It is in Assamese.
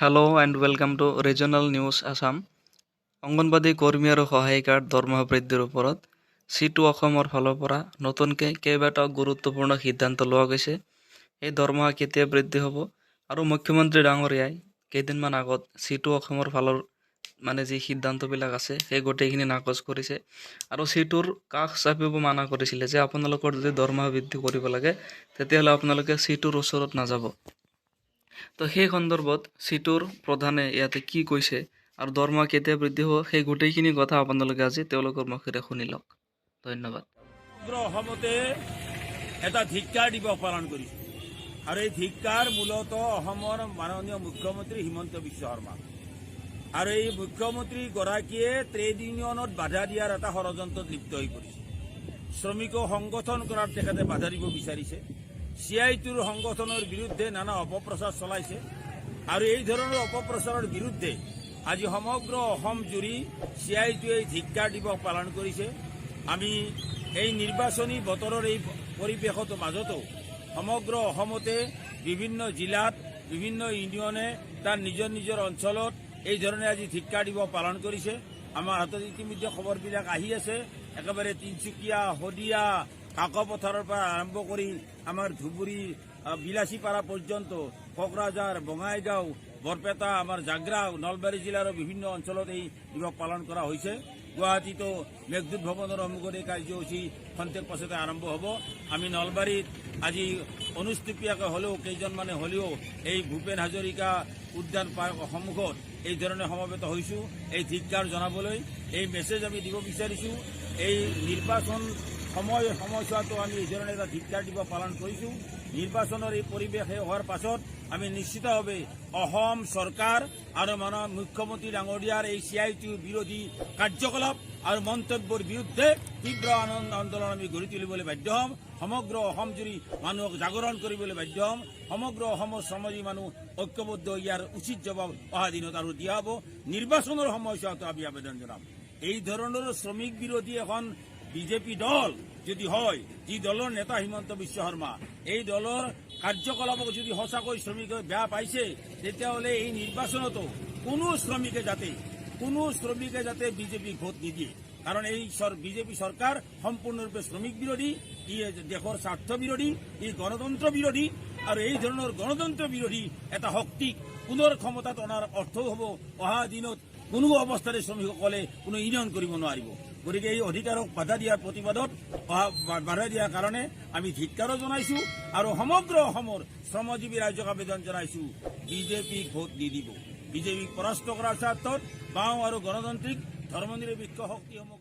Hello' and welcome to regional news Assam. Anganwadi কৰ্মী আৰু সহায়িকাৰ দৰমহা বৃদ্ধিৰ ওপৰত চিটু অসমৰ ফালৰ পৰা নতুনকৈ কেইবাটাও গুৰুত্বপূৰ্ণ সিদ্ধান্ত লোৱা গৈছে। এই দৰমহা কেতিয়া বৃদ্ধি হ'ব আৰু মুখ্যমন্ত্ৰী ডাঙৰীয়াই কেইদিনমান আগত চিটু অসমৰ ফালৰ যি সিদ্ধান্তবিলাক আছে সেই গোটেইখিনি নাকচ কৰিছে আৰু চিটুৰ কাষ চাপিব মানা কৰিছিলে যে আপোনালোকৰ যদি দৰমহা বৃদ্ধি কৰিব লাগে তেতিয়াহ'লে আপোনালোকে চিটুৰ ওচৰত নাযাব। তো সেই সন্দৰ্ভত চিটুৰ প্ৰধানে ইয়াতে কি কৈছে আৰু দৰমহা কেতিয়া বৃদ্ধি হ'ব সেই গোটেইখিনি কথা আপোনালোকে আজি তেওঁলোকৰ মুখেৰে শুনি লওক। ধন্যবাদ। অসমতে এটা ধিক্কাৰ দিৱস পালন কৰিছে আৰু এই ধিক্কাৰ মূলতঃ অসমৰ মাননীয় মুখ্যমন্ত্ৰী হিমন্ত বিশ্ব শৰ্মা আৰু এই মুখ্যমন্ত্ৰীগৰাকীয়ে ট্ৰেড ইউনিয়নত বাধা দিয়াৰ এটা ষড়যন্ত্ৰত লিপ্ত হৈ পৰিছে। শ্ৰমিকক সংগঠন কৰাত তেখেতে বাধা দিব বিচাৰিছে। CITUৰ সংগঠনৰ বিৰুদ্ধে নানা অপপ্ৰচাৰ চলাইছে আৰু এই ধৰণৰ অপপ্ৰচাৰৰ বিৰুদ্ধে আজি সমগ্ৰ অসম জুৰি CITUৱে ধিক্কাৰ দিৱস পালন কৰিছে। আমি এই নিৰ্বাচনী বতৰৰ এই পৰিৱেশৰ মাজতো সমগ্ৰ অসমতে বিভিন্ন জিলাত বিভিন্ন ইউনিয়নে তাৰ নিজৰ নিজৰ অঞ্চলত এই ধৰণে আজি ধিক্কাৰ দিৱস পালন কৰিছে। আমাৰ হাতত ইতিমধ্যে খবৰবিলাক আহি আছে। একেবাৰে তিনিচুকীয়া, শদিয়া, কাকপথাৰৰ পৰা আৰম্ভ কৰি আমাৰ ধুবুৰী, বিলাসীপাৰা পৰ্যন্ত, কোকৰাঝাৰ, বঙাইগাঁও, বৰপেটা, আমাৰ জাগ্ৰাও, নলবাৰী জিলাৰ বিভিন্ন অঞ্চলত এই দিৱস পালন কৰা হৈছে। গুৱাহাটীতো মেঘদূত ভৱনৰ সন্মুখত এই কাৰ্যসূচী খন্তেক পাছতে আৰম্ভ হ'ব। আমি নলবাৰীত আজি অনুষ্টুপীয়াকৈ হ'লেও কেইজনমানে হ'লেও এই ভূপেন হাজৰিকা উদ্যান পাৰ্কৰ সন্মুখত এই ধৰণে সমবেত হৈছোঁ এই ধিক্কাৰ জনাবলৈ। এই মেছেজ আমি দিব বিচাৰিছোঁ। এই নিৰ্বাচন সময়ছোৱাতো আমি এই ধৰণে এটা ধিক্কাৰ দিৱস পালন কৰিছোঁ। নিৰ্বাচনৰ এই পৰিৱেশ হোৱাৰ পাছত আমি নিশ্চিতভাৱে অসম চৰকাৰ আৰু মাননীয় মুখ্যমন্ত্ৰী ডাঙৰীয়াৰ এই CITU বিৰোধী কাৰ্যকলাপ আৰু মন্তব্যৰ বিৰুদ্ধে তীব্ৰ আন্দোলন আমি গঢ়ি তুলিবলৈ বাধ্য হ'ম। সমগ্ৰ অসম জুৰি মানুহক জাগৰণ কৰিবলৈ বাধ্য হ'ম। সমগ্ৰ অসমৰ শ্ৰমজীৱী মানুহ ঐক্যবদ্ধ ইয়াৰ উচিত জবাব অহা দিনত আৰু দিয়া হ'ব। নিৰ্বাচনৰ সময়ছোৱাতো আমি আবেদন জনাম। এই ধৰণৰ শ্ৰমিক বিৰোধী এখন বিজেপি দল যদি হয়, যি দলৰ নেতা হিমন্ত বিশ্ব শৰ্মা, এই দলৰ কাৰ্যকলাপক যদি সঁচাকৈ শ্ৰমিকে বেয়া পাইছে তেতিয়াহ'লে এই নিৰ্বাচনতো কোনো শ্ৰমিকে যাতে বিজেপিক ভোট নিদিয়ে। কাৰণ এই বিজেপি চৰকাৰ সম্পূৰ্ণৰূপে শ্ৰমিক বিৰোধী, ই দেশৰ স্বাৰ্থ বিৰোধী, ই গণতন্ত্ৰ বিৰোধী আৰু এই ধৰণৰ গণতন্ত্ৰ বিৰোধী এটা শক্তিক পুনৰ ক্ষমতাত অনাৰ অৰ্থও হ'ব অহা দিনত কোনো অৱস্থাতে শ্ৰমিকসকলে কোনো ইউনিয়ন কৰিব নোৱাৰিব। গতিকে এই অধিকাৰক বাধা দিয়াৰ প্ৰতিবাদত বাধা দিয়াৰ কাৰণে আমি ধিক্কাৰো জনাইছোঁ আৰু সমগ্ৰ অসমৰ শ্ৰমজীৱী ৰাইজক আবেদন জনাইছোঁ, বিজেপিক ভোট নিদিব। বিজেপিক পৰাস্ত কৰাৰ স্বাৰ্থত বাওঁ আৰু গণতান্ত্ৰিক ধৰ্মনিৰপেক্ষ শক্তিসমূহ